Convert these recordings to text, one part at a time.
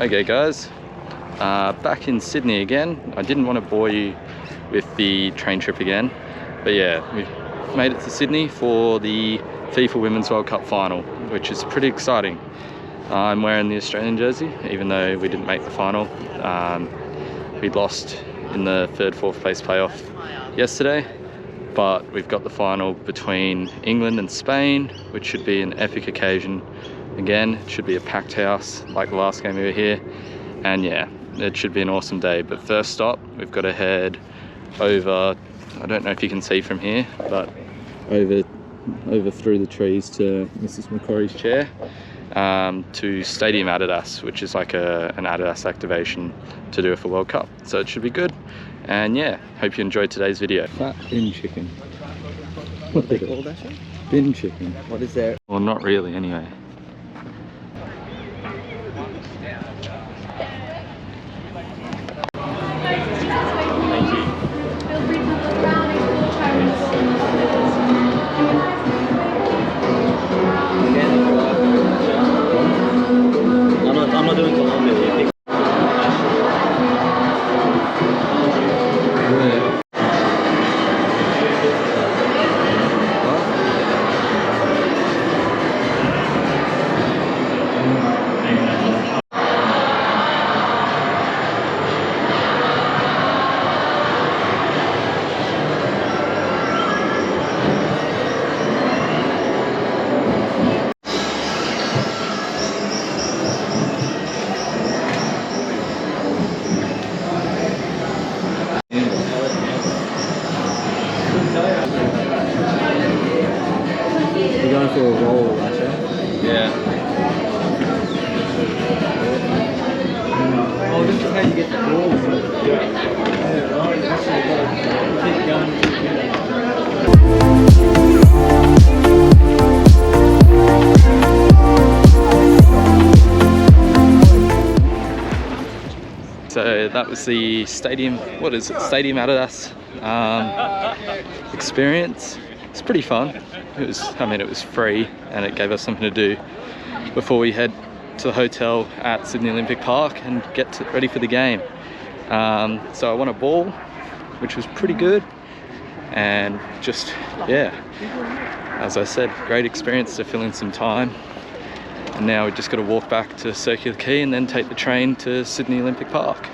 Okay guys, back in Sydney again. I didn't want to bore you with the train trip again, but yeah, we've made it to Sydney for the FIFA Women's World Cup final, which is pretty exciting. I'm wearing the Australian jersey, even though we didn't make the final. We lost in the third, fourth place playoff yesterday, but we've got the final between England and Spain, which should be an epic occasion. Again, it should be a packed house like the last game we were here, and yeah, it should be an awesome day. But first stop, we've got to head over, I don't know if you can see from here, but over through the trees to Mrs. McCory's chair, to Stadium Adidas, which is like an Adidas activation to do for World Cup. So it should be good, and yeah, hope you enjoyed today's video. Fat bin chicken. What they call that? Bin chicken. What is there? Well, not really anyway. I'm not doing Colombia. We're going for a roll, actually. Yeah. Oh, this is how you get the rolls. So that was the Stadium, what is it, Stadium Adidas experience. It's pretty fun. It was free, and it gave us something to do before we head to the hotel at Sydney Olympic Park and get ready for the game. So I won a ball, which was pretty good, and just, yeah, as I said, great experience to fill in some time. And now we just got to walk back to Circular Quay and then take the train to Sydney Olympic Park.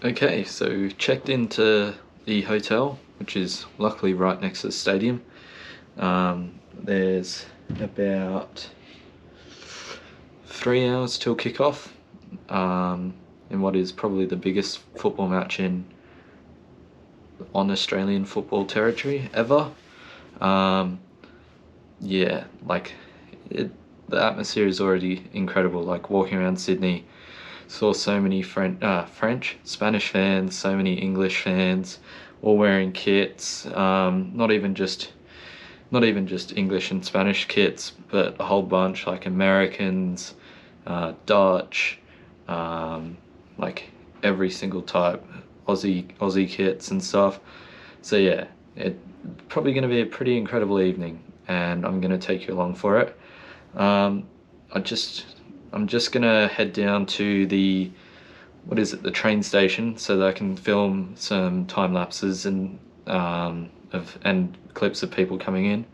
Okay, so checked into the hotel, which is luckily right next to the stadium. There's about 3 hours till kickoff, in what is probably the biggest football match on Australian football territory ever. Yeah, like the atmosphere is already incredible. Like walking around Sydney, saw so many French, Spanish fans, so many English fans, all wearing kits. Not even just English and Spanish kits, but a whole bunch, like Americans, Dutch, like every single type, Aussie kits and stuff. So yeah, it's probably going to be a pretty incredible evening, and I'm going to take you along for it. I'm just gonna head down to the train station, so that I can film some time lapses and clips of people coming in,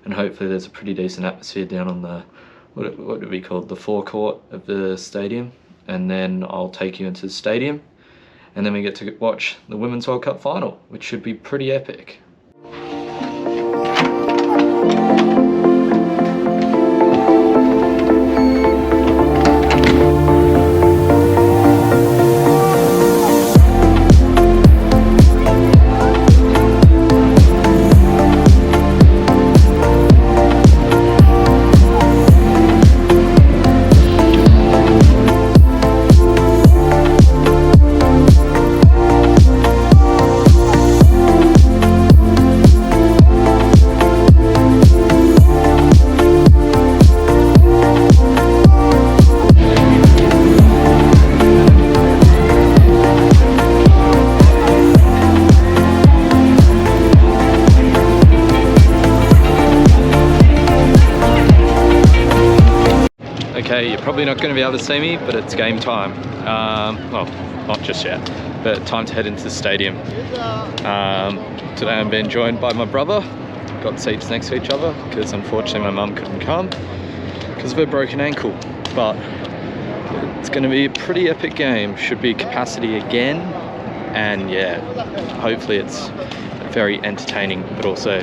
and hopefully there's a pretty decent atmosphere down on what would it be called? The forecourt of the stadium, and then I'll take you into the stadium, and then we get to watch the Women's World Cup final, which should be pretty epic. Okay, you're probably not going to be able to see me, but it's game time. Well, not just yet, but time to head into the stadium. Today I'm being joined by my brother. Got seats next to each other because unfortunately my mum couldn't come because of her broken ankle. But it's going to be a pretty epic game. Should be capacity again, and yeah, hopefully it's very entertaining, but also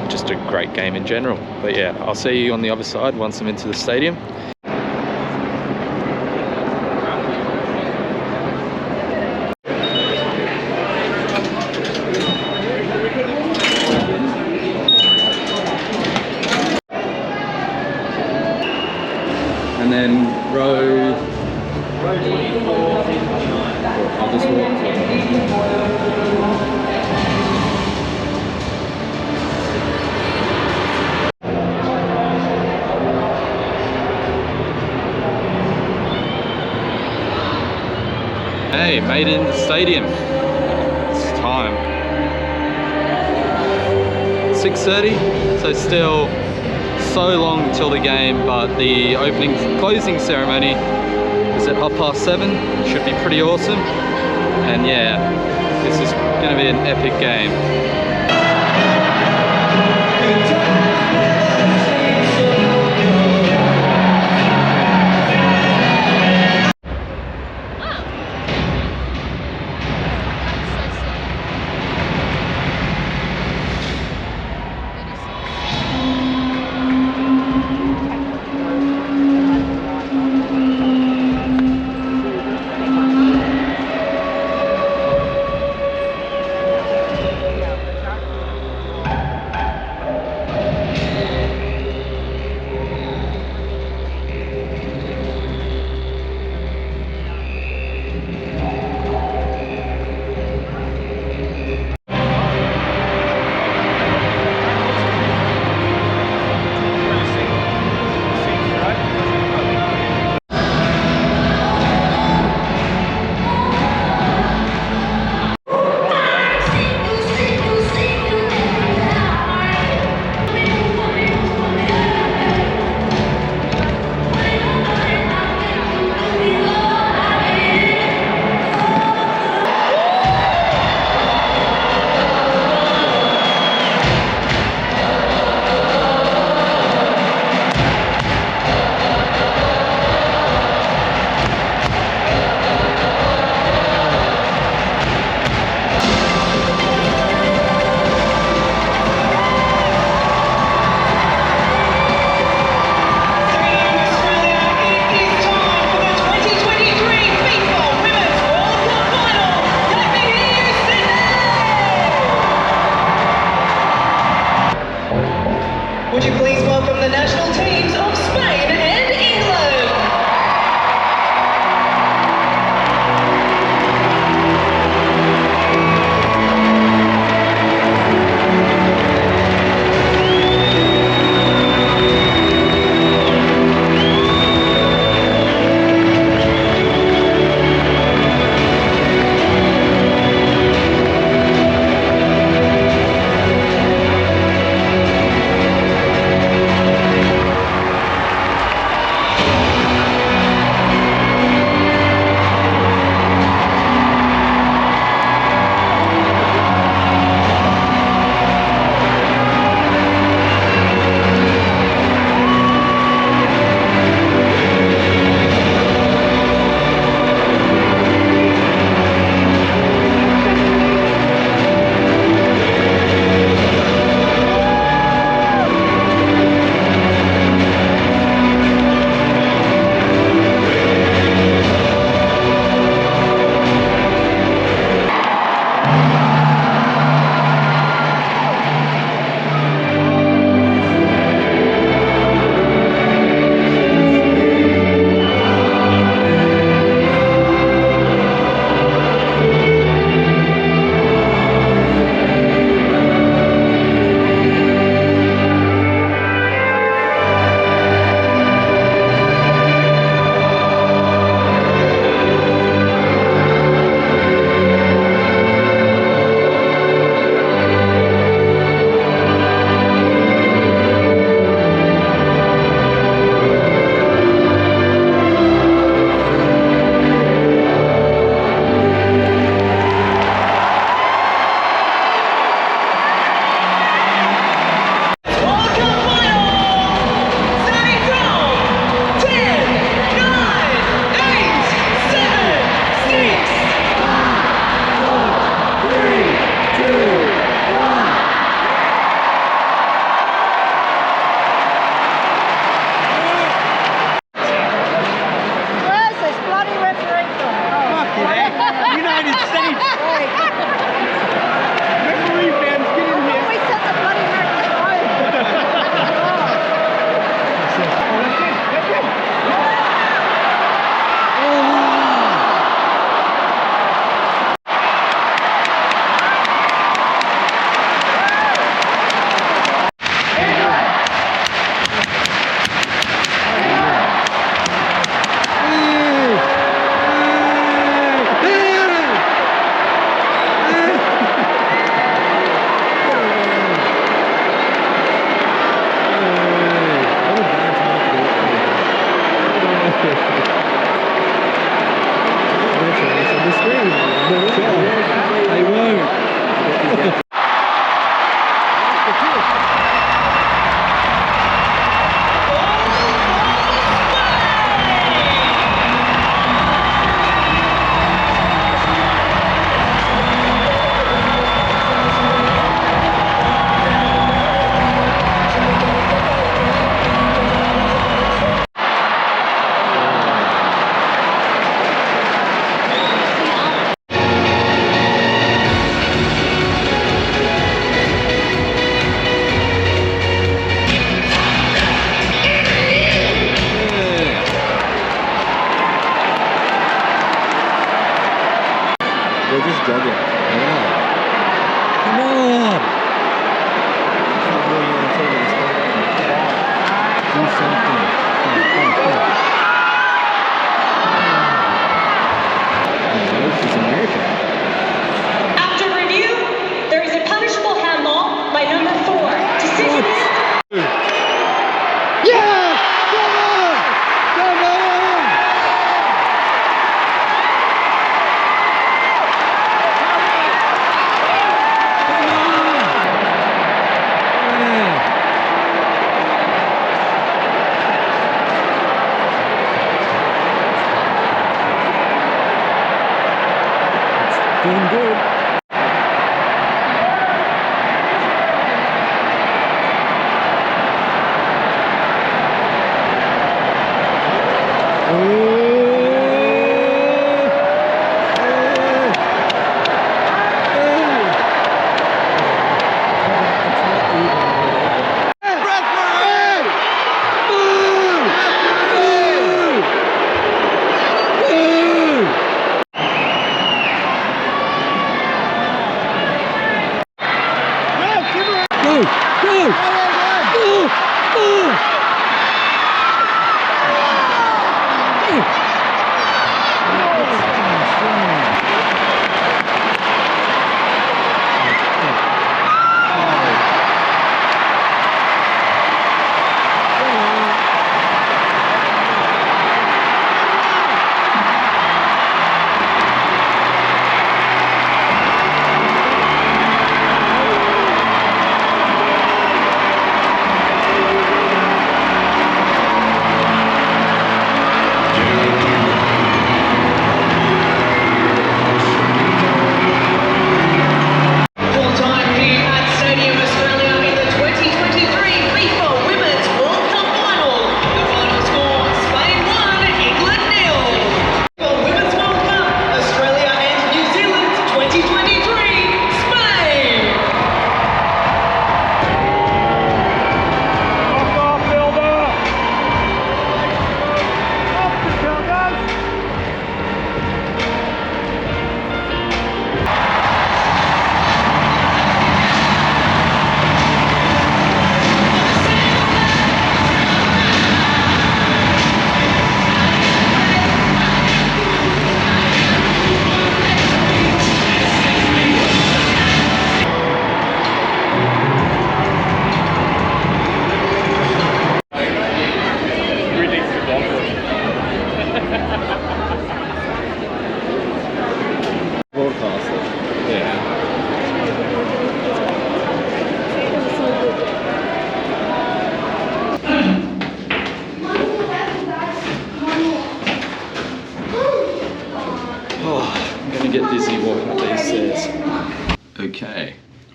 just a great game in general. But yeah, I'll see you on the other side once I'm into the stadium. And then row 24, I'll just walk Hey, made it in the stadium. It's time. 6:30, so still so long till the game, but the closing ceremony is at 7:30. Should be pretty awesome. And yeah, this is going to be an epic game.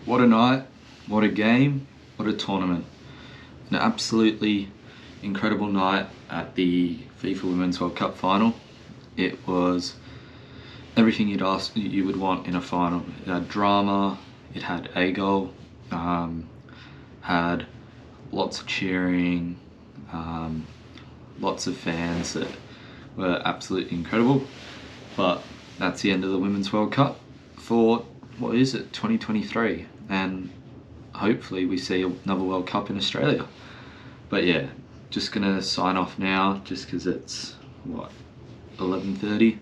What a night, what a game, what a tournament. An absolutely incredible night at the FIFA Women's World Cup final. It was everything you would want in a final. It had drama, it had a goal, had lots of cheering, lots of fans that were absolutely incredible. But that's the end of the Women's World Cup for, what is it, 2023, and hopefully we see another World Cup in Australia. But yeah, just gonna sign off now just because it's, what, 11:30.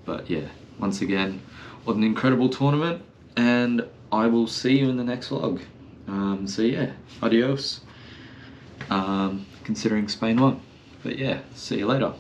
But yeah, once again, what an incredible tournament, and I will see you in the next vlog. So yeah, adios, considering Spain won. But yeah, see you later.